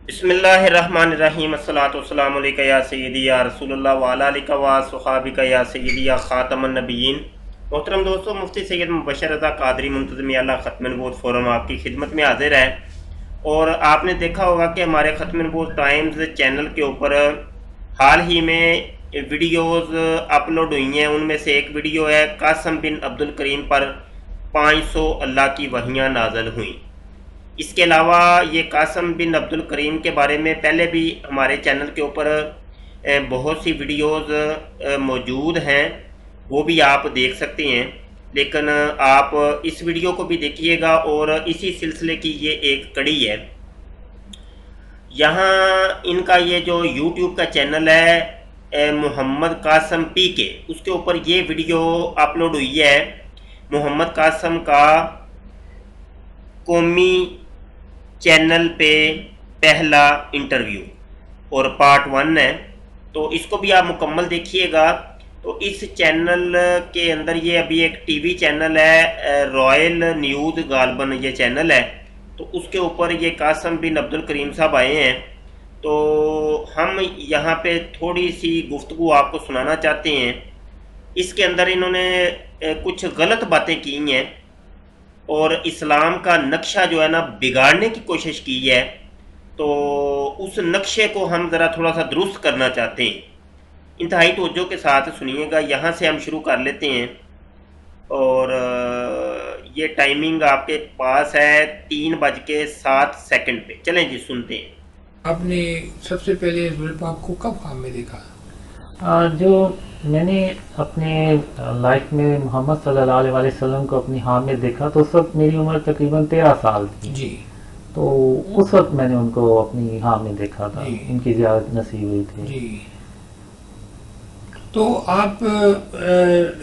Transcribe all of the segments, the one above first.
بسم اللہ الرحمن الرحیم الصلاۃ والسلام علیکہ یا سیدی یا رسول اللہ وعلی آلہ و صحابہ یا سیدی یا خاتم النبیین۔ محترم دوستو، مفتی سید مبشر رضا قادری منتظم اعلیٰ ختم نبوت فورم آپ کی خدمت میں حاضر ہے، اور آپ نے دیکھا ہوگا کہ ہمارے ختم نبوت ٹائمز چینل کے اوپر حال ہی میں ویڈیوز اپلوڈ ہوئی ہیں۔ ان میں سے ایک ویڈیو ہے قاسم بن عبد الکریم پر 500 اللہ کی وحیاں نازل ہوئیں۔ اس کے علاوہ یہ قاسم بن عبد الکریم کے بارے میں پہلے بھی ہمارے چینل کے اوپر بہت سی ویڈیوز موجود ہیں، وہ بھی آپ دیکھ سکتے ہیں، لیکن آپ اس ویڈیو کو بھی دیکھیے گا، اور اسی سلسلے کی یہ ایک کڑی ہے۔ یہاں ان کا یہ جو یوٹیوب کا چینل ہے محمد قاسم پی کے، اس کے اوپر یہ ویڈیو اپلوڈ ہوئی ہے، محمد قاسم کا قومی چینل پہ پہلا انٹرویو، اور پارٹ 1 ہے، تو اس کو بھی آپ مکمل دیکھیے گا۔ تو اس چینل کے اندر یہ ابھی ایک ٹی وی چینل ہے، رائل نیوز غالباً یہ چینل ہے، تو اس کے اوپر یہ قاسم بن عبد الکریم صاحب آئے ہیں، تو ہم یہاں پہ تھوڑی سی گفتگو آپ کو سنانا چاہتے ہیں۔ اس کے اندر انہوں نے کچھ غلط باتیں کی ہیں، اور اسلام کا نقشہ جو ہے نا بگاڑنے کی کوشش کی ہے، تو اس نقشے کو ہم ذرا تھوڑا سا درست کرنا چاہتے ہیں۔ انتہائی توجہ کے ساتھ سنیے گا، یہاں سے ہم شروع کر لیتے ہیں، اور یہ ٹائمنگ آپ کے پاس ہے 3:07 پہ۔ چلیں جی سنتے ہیں۔ آپ نے سب سے پہلے حضور پاک کو کب خواب میں دیکھا؟ جو میں نے اپنے لائف میں محمد صلی اللہ علیہ وسلم کو اپنی خواب میں دیکھا تو اس وقت میری عمر تقریباً 13 سال تھی۔ جی تو اس وقت میں نے ان کو اپنی خواب میں دیکھا تھا، جی ان کی زیارت نصیب ہوئی تھی۔ جی، تو آپ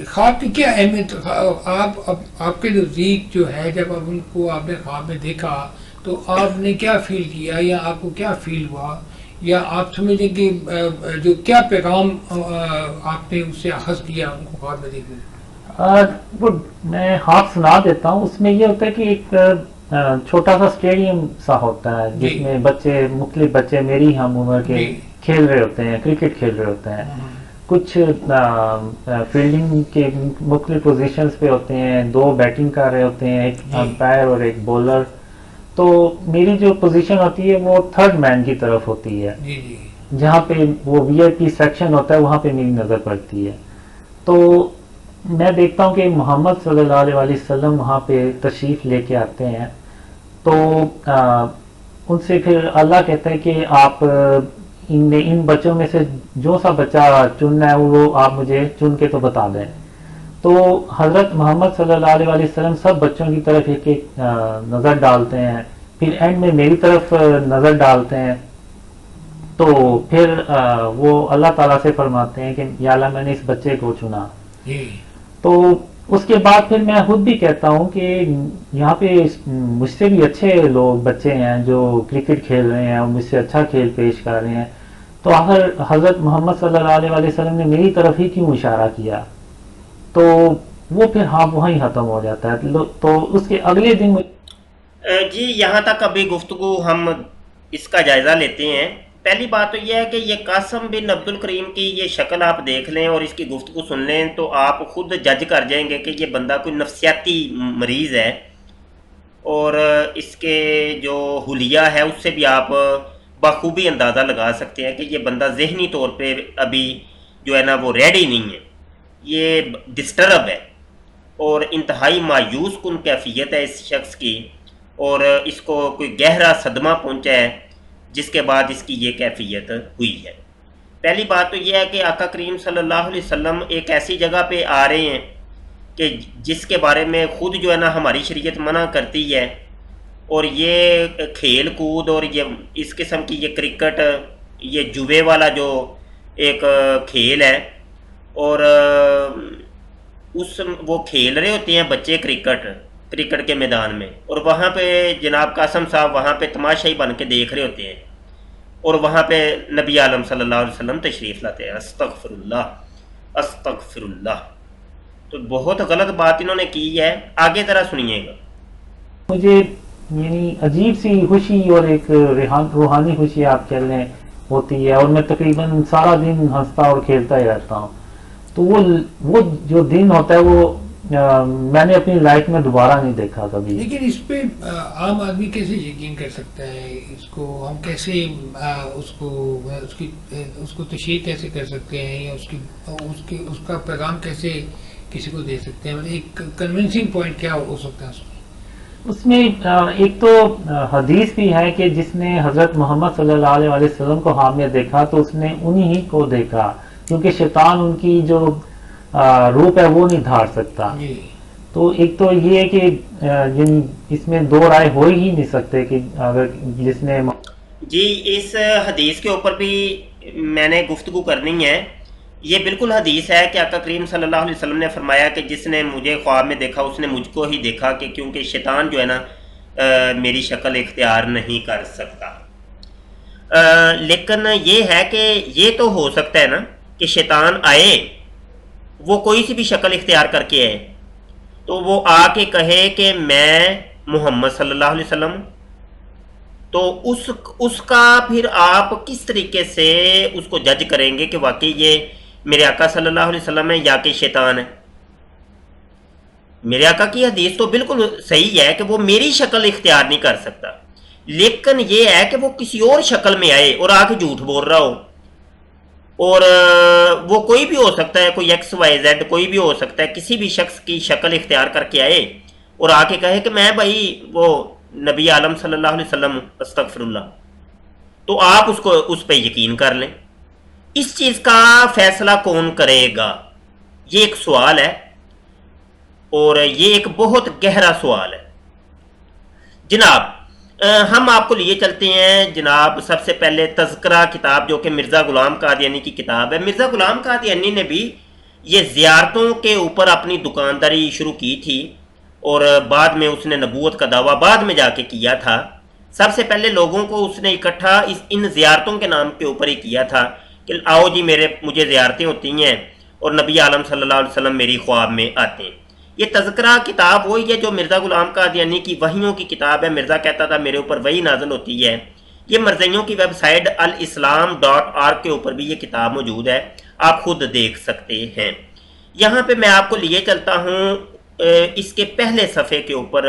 خواب کی کیا اہمیت، آپ کے نزدیک جو ہے، جب آپ ان کو آپ نے خواب میں دیکھا تو آپ نے کیا فیل کیا، یا آپ کو کیا فیل ہوا، یا آپ سمجھیں کہ جو کیا پیغام آپ نے اس سے اخذ کیا ان کو خواب میں دیکھنے؟ وہ میں خواب سنا دیتا ہوں۔ اس میں یہ ہوتا ہے کہ ایک چھوٹا سا اسٹیڈیم سا ہوتا ہے جس جی میں بچے، مختلف بچے میری ہم عمر کے جی کھیل رہے ہوتے ہیں، کرکٹ کھیل رہے ہوتے ہیں۔ کچھ فیلڈنگ کے مختلف پوزیشنز پہ ہوتے ہیں، 2 بیٹنگ کر رہے ہوتے ہیں، ایک جی امپائر اور ایک بولر۔ تو میری جو پوزیشن ہوتی ہے وہ 3rd مین کی طرف ہوتی ہے، جی جی جہاں پہ وہ وی آئی پی سیکشن ہوتا ہے، وہاں پہ میری نظر پڑتی ہے۔ تو میں دیکھتا ہوں کہ محمد صلی اللہ علیہ وسلم وہاں پہ تشریف لے کے آتے ہیں، تو ان سے پھر اللہ کہتا ہے کہ آپ ان بچوں میں سے جو سا بچہ چننا ہے وہ آپ مجھے چن کے تو بتا دیں۔ تو حضرت محمد صلی اللہ علیہ وسلم سب بچوں کی طرف ایک ایک نظر ڈالتے ہیں، پھر اینڈ میں میری طرف نظر ڈالتے ہیں، تو پھر وہ اللہ تعالیٰ سے فرماتے ہیں کہ یا اللہ میں نے اس بچے کو چنا۔ جی تو اس کے بعد پھر میں خود بھی کہتا ہوں کہ یہاں پہ مجھ سے بھی اچھے لوگ بچے ہیں جو کرکٹ کھیل رہے ہیں اور مجھ سے اچھا کھیل پیش کر رہے ہیں، تو آخر حضرت محمد صلی اللہ علیہ وسلم نے میری طرف ہی کیوں اشارہ کیا؟ تو وہ پھر ہاں وہیں ختم ہو جاتا ہے۔ تو اس کے اگلے دن جی یہاں تک ابھی گفتگو ہم اس کا جائزہ لیتے ہیں۔ پہلی بات تو یہ ہے کہ یہ قاسم بن عبد الکریم کی یہ شکل آپ دیکھ لیں اور اس کی گفتگو سن لیں تو آپ خود جج کر جائیں گے کہ یہ بندہ کوئی نفسیاتی مریض ہے، اور اس کے جو حلیہ ہے اس سے بھی آپ بخوبی اندازہ لگا سکتے ہیں کہ یہ بندہ ذہنی طور پہ ابھی جو ہے نا وہ ریڈی نہیں ہے، یہ ڈسٹرب ہے، اور انتہائی مایوس کن کیفیت ہے اس شخص کی، اور اس کو کوئی گہرا صدمہ پہنچا ہے جس کے بعد اس کی یہ کیفیت ہوئی ہے۔ پہلی بات تو یہ ہے کہ آقا کریم صلی اللہ علیہ وسلم ایک ایسی جگہ پہ آ رہے ہیں کہ جس کے بارے میں خود جو ہے نا ہماری شریعت منع کرتی ہے، اور یہ کھیل کود اور یہ اس قسم کی یہ کرکٹ، یہ جوے والا جو ایک کھیل ہے، اور وہ کھیل رہے ہوتے ہیں بچے کرکٹ کے میدان میں، اور وہاں پہ جناب قاسم صاحب وہاں پہ تماشائی بن کے دیکھ رہے ہوتے ہیں، اور وہاں پہ نبی عالم صلی اللہ علیہ وسلم تشریف لاتے ہیں۔ استغفر اللہ استغفر اللہ۔ تو بہت غلط بات انہوں نے کی ہے، آگے ذرا سنیے گا۔ مجھے یعنی عجیب سی خوشی اور ایک روحانی خوشی آپ کہہ لیں ہوتی ہے، اور میں تقریباً سارا دن ہنستا اور کھیلتا ہی رہتا ہوں. تو وہ جو دن ہوتا ہے وہ میں نے اپنی لائف میں دوبارہ نہیں دیکھا کبھی. لیکن اس پہ عام آدمی کیسے یقین کر سکتا ہے؟ اس کو ہم کیسے اس کو تشہیر کیسے کر سکتے ہیں، یا اس کا پیغام کیسے کسی کو دے سکتے ہیں؟ ایک کنونسنگ پوائنٹ کیا ہو سکتا ہے اس میں ایک تو حدیث بھی ہے کہ جس نے حضرت محمد صلی اللہ علیہ وسلم کو حامیہ دیکھا تو اس نے انہی ہی کو دیکھا، کیونکہ شیطان ان کی جو روپ ہے وہ نہیں دھار سکتا. جی. تو ایک تو یہ ہے کہ اس میں دو رائے ہو ہی نہیں سکتے کہ اگر جس نے جی اس حدیث کے اوپر بھی میں نے گفتگو کرنی ہے. یہ بالکل حدیث ہے کہ آقا کریم صلی اللہ علیہ وسلم نے فرمایا کہ جس نے مجھے خواب میں دیکھا اس نے مجھ کو ہی دیکھا، کہ کیونکہ شیطان جو ہے نا میری شکل اختیار نہیں کر سکتا. لیکن یہ ہے کہ یہ تو ہو سکتا ہے نا کہ شیطان آئے، وہ کوئی سی بھی شکل اختیار کر کے آئے، تو وہ آ کے کہے کہ میں محمد صلی اللہ علیہ وسلم، تو اس کا پھر آپ کس طریقے سے اس کو جج کریں گے کہ واقعی یہ میرے آقا صلی اللہ علیہ وسلم ہے یا کہ شیطان ہے؟ میرے آقا کی حدیث تو بالکل صحیح ہے کہ وہ میری شکل اختیار نہیں کر سکتا، لیکن یہ ہے کہ وہ کسی اور شکل میں آئے اور آ کے جھوٹ بول رہا ہو، اور وہ کوئی بھی ہو سکتا ہے، کوئی ایکس وائی زیڈ کوئی بھی ہو سکتا ہے، کسی بھی شخص کی شکل اختیار کر کے آئے اور آ کے کہے کہ میں بھائی وہ نبی عالم صلی اللہ علیہ وسلم استغفر اللہ، تو آپ اس پہ یقین کر لیں. اس چیز کا فیصلہ کون کرے گا؟ یہ ایک سوال ہے، اور یہ ایک بہت گہرا سوال ہے. جناب ہم آپ کو لیے چلتے ہیں جناب سب سے پہلے تذکرہ کتاب، جو کہ مرزا غلام قادیانی کی کتاب ہے. مرزا غلام قادیانی نے بھی یہ زیارتوں کے اوپر اپنی دکانداری شروع کی تھی، اور بعد میں اس نے نبوت کا دعویٰ بعد میں جا کے کیا تھا. سب سے پہلے لوگوں کو اس نے اکٹھا ان زیارتوں کے نام کے اوپر ہی کیا تھا کہ آؤ جی مجھے زیارتیں ہوتی ہیں اور نبی عالم صلی اللہ علیہ وسلم میری خواب میں آتے ہیں. یہ تذکرہ کتاب وہی ہے جو مرزا غلام قادیانی کی وحیوں کی کتاب ہے. مرزا کہتا تھا میرے اوپر وحی نازل ہوتی ہے. یہ مرزائیوں کی ویب سائٹ الاسلام.org کے اوپر بھی یہ کتاب موجود ہے، آپ خود دیکھ سکتے ہیں. یہاں پہ میں آپ کو لیے چلتا ہوں اس کے پہلے صفحے کے اوپر.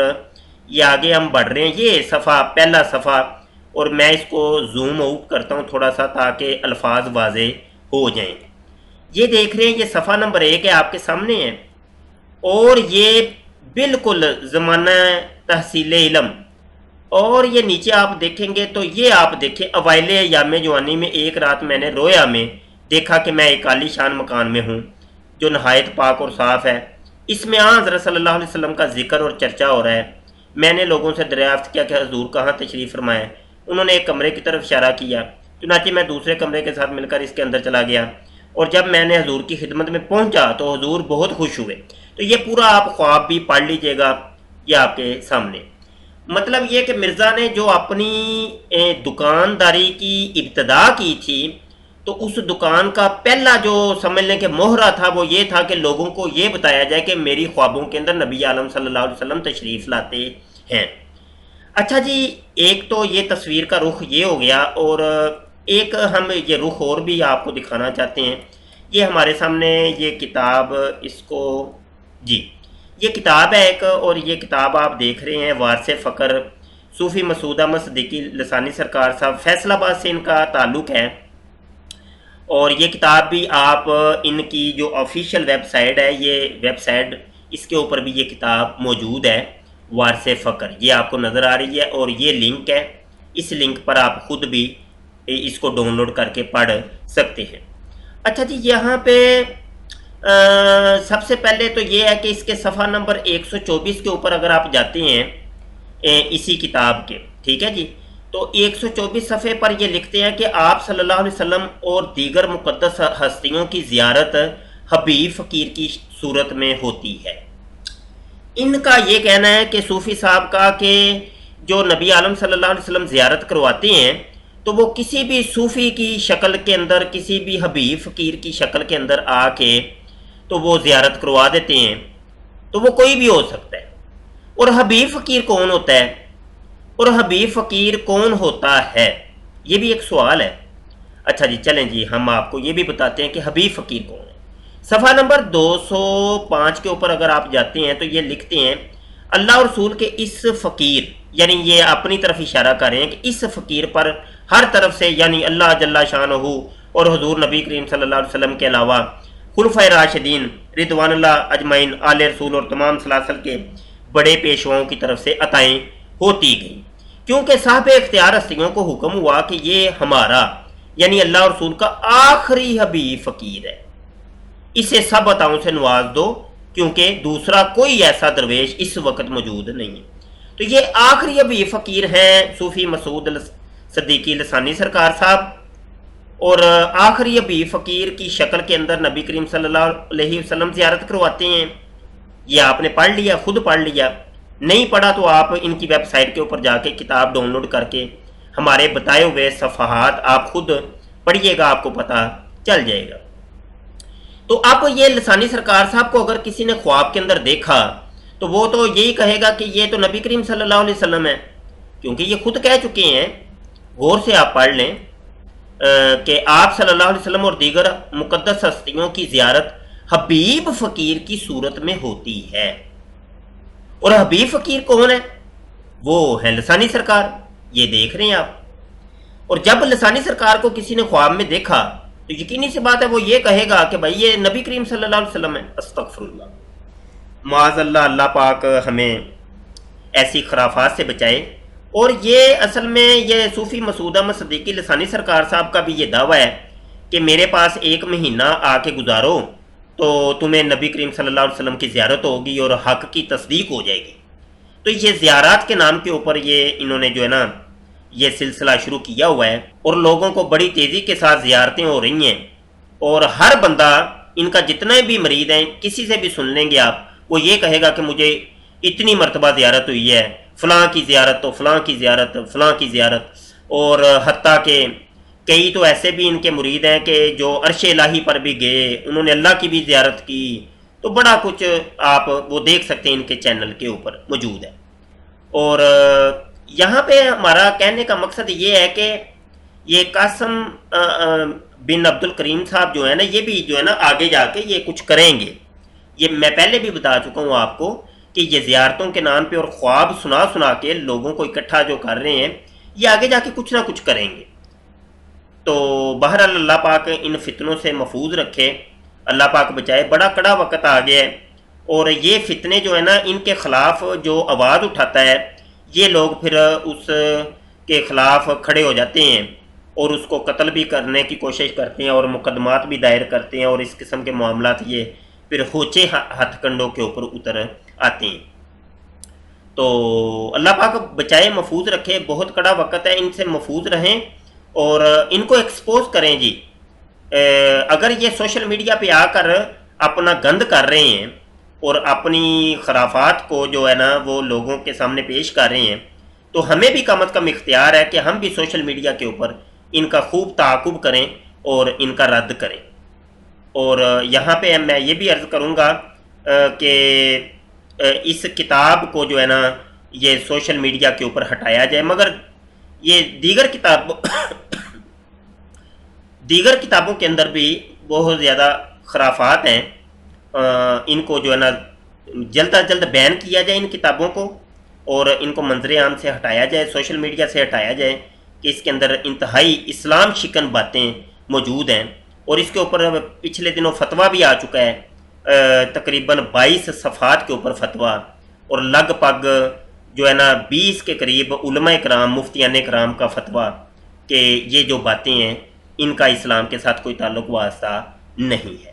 یہ آگے ہم بڑھ رہے ہیں، یہ صفحہ پہلا صفحہ، اور میں اس کو زوم آؤٹ کرتا ہوں تھوڑا سا تاکہ الفاظ واضح ہو جائیں. یہ دیکھ رہے ہیں، یہ صفحہ نمبر 1 ہے آپ کے سامنے ہے، اور یہ بالکل زمانہ تحصیل علم. اور یہ نیچے آپ دیکھیں گے تو یہ آپ دیکھیں اوائل ایام جوانی میں ایک رات میں نے رویا میں دیکھا کہ میں ایک عالی شان مکان میں ہوں جو نہایت پاک اور صاف ہے. اس میں حضرت صلی اللہ علیہ وسلم کا ذکر اور چرچا ہو رہا ہے. میں نے لوگوں سے دریافت کیا کہ حضور کہاں تشریف فرمائے. انہوں نے ایک کمرے کی طرف اشارہ کیا، چنانچہ میں دوسرے کمرے کے ساتھ مل کر اس کے اندر چلا گیا، اور جب میں نے حضور کی خدمت میں پہنچا تو حضور بہت خوش ہوئے. تو یہ پورا آپ خواب بھی پڑھ لیجئے گا، یہ آپ کے سامنے. مطلب یہ کہ مرزا نے جو اپنی دکانداری کی ابتدا کی تھی، تو اس دکان کا پہلا جو سمجھ لیں کہ مہرہ تھا وہ یہ تھا کہ لوگوں کو یہ بتایا جائے کہ میری خوابوں کے اندر نبی عالم صلی اللہ علیہ وسلم تشریف لاتے ہیں. اچھا جی، ایک تو یہ تصویر کا رخ یہ ہو گیا، اور ایک ہم یہ رخ اور بھی آپ کو دکھانا چاہتے ہیں. یہ ہمارے سامنے یہ کتاب، اس کو جی یہ کتاب ہے ایک، اور یہ کتاب آپ دیکھ رہے ہیں وارث فقر صوفی مسعود احمد صدیقی لسانی سرکار صاحب، فیصل آباد سے ان کا تعلق ہے. اور یہ کتاب بھی آپ ان کی جو آفیشیل ویب سائٹ ہے، یہ ویب سائٹ اس کے اوپر بھی یہ کتاب موجود ہے، وارث فقر، یہ آپ کو نظر آ رہی ہے، اور یہ لنک ہے، اس لنک پر آپ خود بھی اس کو ڈاؤن لوڈ کر کے پڑھ سکتے ہیں. اچھا جی، یہاں پہ سب سے پہلے تو یہ ہے کہ اس کے صفحہ نمبر 124 کے اوپر اگر آپ جاتے ہیں اسی کتاب کے، ٹھیک ہے جی، تو 124 صفحے پر یہ لکھتے ہیں کہ آپ صلی اللہ علیہ وسلم اور دیگر مقدس ہستیوں کی زیارت حبیب فقیر کی صورت میں ہوتی ہے. ان کا یہ کہنا ہے کہ صوفی صاحب کا کہ جو نبی عالم صلی اللہ علیہ وسلم زیارت کرواتے ہیں تو وہ کسی بھی صوفی کی شکل کے اندر، کسی بھی حبیب فقیر کی شکل کے اندر آ کے تو وہ زیارت کروا دیتے ہیں. تو وہ کوئی بھی ہو سکتا ہے. اور حبیب فقیر کون ہوتا ہے؟ اور حبیب فقیر کون ہوتا ہے، یہ بھی ایک سوال ہے۔ اچھا جی چلیں جی ہم آپ کو یہ بھی بتاتے ہیں کہ حبیب فقیر کون ہے۔ صفحہ نمبر 205 کے اوپر اگر آپ جاتے ہیں تو یہ لکھتے ہیں اللہ اور رسول کے اس فقیر، یعنی یہ اپنی طرف اشارہ کر رہے ہیں کہ اس فقیر پر ہر طرف سے، یعنی اللہ جل شانہ اور حضور نبی کریم صلی اللہ علیہ وسلم کے علاوہ خلفائے راشدین رضوان اللہ اجمعین، آل رسول اور تمام سلاسل کے بڑے پیشواؤں کی طرف سے عطائیں ہوتی گئیں، کیونکہ صاحب اختیار ہستیوں کو حکم ہوا کہ یہ ہمارا یعنی اللہ اور رسول کا آخری حبیب فقیر ہے، اسے سب عطاؤں سے نواز دو، کیونکہ دوسرا کوئی ایسا درویش اس وقت موجود نہیں ہے۔ تو یہ آخری حبیب فقیر ہیں صوفی مسعود صدیقی لسانی سرکار صاحب، اور آخری حبیب فقیر کی شکل کے اندر نبی کریم صلی اللہ علیہ وسلم زیارت کرواتے ہیں۔ یہ آپ نے پڑھ لیا، خود پڑھ لیا، نہیں پڑھا تو آپ ان کی ویب سائٹ کے اوپر جا کے کتاب ڈاؤن لوڈ کر کے ہمارے بتائے ہوئے صفحات آپ خود پڑھیے گا، آپ کو پتہ چل جائے گا۔ تو اب یہ لسانی سرکار صاحب کو اگر کسی نے خواب کے اندر دیکھا تو وہ تو یہی کہے گا کہ یہ تو نبی کریم صلی اللہ علیہ وسلم ہے، کیونکہ یہ خود کہہ چکے ہیں، غور سے آپ پڑھ لیں کہ آپ صلی اللہ علیہ وسلم اور دیگر مقدس ہستیوں کی زیارت حبیب فقیر کی صورت میں ہوتی ہے۔ اور حبیب فقیر کون ہے؟ وہ ہے لسانی سرکار، یہ دیکھ رہے ہیں آپ۔ اور جب لسانی سرکار کو کسی نے خواب میں دیکھا تو یقینی سی بات ہے وہ یہ کہے گا کہ بھائی یہ نبی کریم صلی اللہ علیہ وسلم ہے۔ استغفر اللہ، معاذ اللہ، اللہ پاک ہمیں ایسی خرافات سے بچائے۔ اور یہ اصل میں یہ صوفی مسعود احمد صدیقی لسانی سرکار صاحب کا بھی یہ دعویٰ ہے کہ میرے پاس ایک مہینہ آ کے گزارو تو تمہیں نبی کریم صلی اللہ علیہ وسلم کی زیارت ہوگی اور حق کی تصدیق ہو جائے گی۔ تو یہ زیارات کے نام کے اوپر یہ انہوں نے جو ہے نا یہ سلسلہ شروع کیا ہوا ہے، اور لوگوں کو بڑی تیزی کے ساتھ زیارتیں ہو رہی ہیں، اور ہر بندہ ان کا جتنے بھی مرید ہیں کسی سے بھی سن لیں گے آپ، وہ یہ کہے گا کہ مجھے اتنی مرتبہ زیارت ہوئی ہے، فلاں کی زیارت تو فلاں کی زیارت فلاں کی زیارت۔ اور حتیٰ کہ کئی تو ایسے بھی ان کے مرید ہیں کہ جو عرش الہی پر بھی گئے، انہوں نے اللہ کی بھی زیارت کی، تو بڑا کچھ آپ وہ دیکھ سکتے ہیں ان کے چینل کے اوپر موجود ہے۔ اور یہاں پہ ہمارا کہنے کا مقصد یہ ہے کہ یہ قاسم بن عبد الکریم صاحب جو ہے نا یہ بھی جو ہے نا آگے جا کے یہ کچھ کریں گے۔ یہ میں پہلے بھی بتا چکا ہوں آپ کو کہ یہ زیارتوں کے نام پہ اور خواب سنا کے لوگوں کو اکٹھا جو کر رہے ہیں، یہ آگے جا کے کچھ نہ کچھ کریں گے۔ تو بہرحال اللہ پاک ان فتنوں سے محفوظ رکھے، اللہ پاک بچائے۔ بڑا کڑا وقت آ گیا ہے، اور یہ فتنے جو ہے نا ان کے خلاف جو آواز اٹھاتا ہے یہ لوگ پھر اس کے خلاف کھڑے ہو جاتے ہیں اور اس کو قتل بھی کرنے کی کوشش کرتے ہیں اور مقدمات بھی دائر کرتے ہیں، اور اس قسم کے معاملات یہ پھر ہوچے ہتھ کنڈوں کے اوپر اتر آتے ہیں۔ تو اللہ پاک بچائے، محفوظ رکھے۔ بہت کڑا وقت ہے، ان سے محفوظ رہیں اور ان کو ایکسپوز کریں جی۔ اگر یہ سوشل میڈیا پہ آ کر اپنا گند کر رہے ہیں اور اپنی خرافات کو جو ہے نا وہ لوگوں کے سامنے پیش کر رہے ہیں، تو ہمیں بھی کم از کم اختیار ہے کہ ہم بھی سوشل میڈیا کے اوپر ان کا خوب تعاقب کریں اور ان کا رد کریں۔ اور یہاں پہ میں یہ بھی عرض کروں گا کہ اس کتاب کو جو ہے نا یہ سوشل میڈیا کے اوپر ہٹایا جائے، مگر یہ دیگر کتابوں کے اندر بھی بہت زیادہ خرافات ہیں، ان کو جو ہے نا جلد از جلد بین کیا جائے ان کتابوں کو، اور ان کو منظر عام سے ہٹایا جائے، سوشل میڈیا سے ہٹایا جائے کہ اس کے اندر انتہائی اسلام شکن باتیں موجود ہیں۔ اور اس کے اوپر پچھلے دنوں فتویٰ بھی آ چکا ہے، تقریباً 22 صفحات کے اوپر فتویٰ، اور لگ بھگ جو ہے نا 20 کے قریب علماء کرام، مفتیان کرام کا فتویٰ کہ یہ جو باتیں ہیں ان کا اسلام کے ساتھ کوئی تعلق واسطہ نہیں ہے۔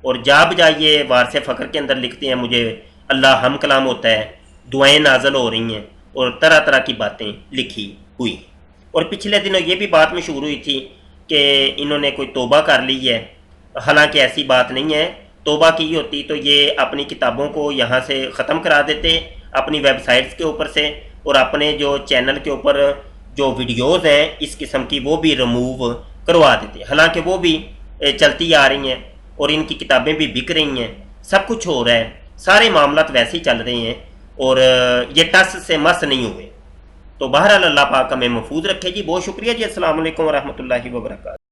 اور جا بجا یہ وارث فخر کے اندر لکھتے ہیں مجھے اللہ ہم کلام ہوتا ہے، دعائیں نازل ہو رہی ہیں، اور طرح طرح کی باتیں لکھی ہوئی۔ اور پچھلے دنوں یہ بھی بات مشہور ہوئی تھی کہ انہوں نے کوئی توبہ کر لی ہے، حالانکہ ایسی بات نہیں ہے۔ توبہ کی ہوتی تو یہ اپنی کتابوں کو یہاں سے ختم کرا دیتے، اپنی ویب سائٹس کے اوپر سے، اور اپنے جو چینل کے اوپر جو ویڈیوز ہیں اس قسم کی وہ بھی ریموو کروا دیتے، حالانکہ وہ بھی چلتی آ رہی ہیں اور ان کی کتابیں بھی بک رہی ہیں، سب کچھ ہو رہا ہے، سارے معاملات ویسے ہی چل رہے ہیں، اور یہ ٹس سے مس نہیں ہوئے۔ تو بہرحال اللہ پاک ہمیں محفوظ رکھے جی. بہت شکریہ جی. السلام علیکم ورحمۃ اللہ وبرکاتہ.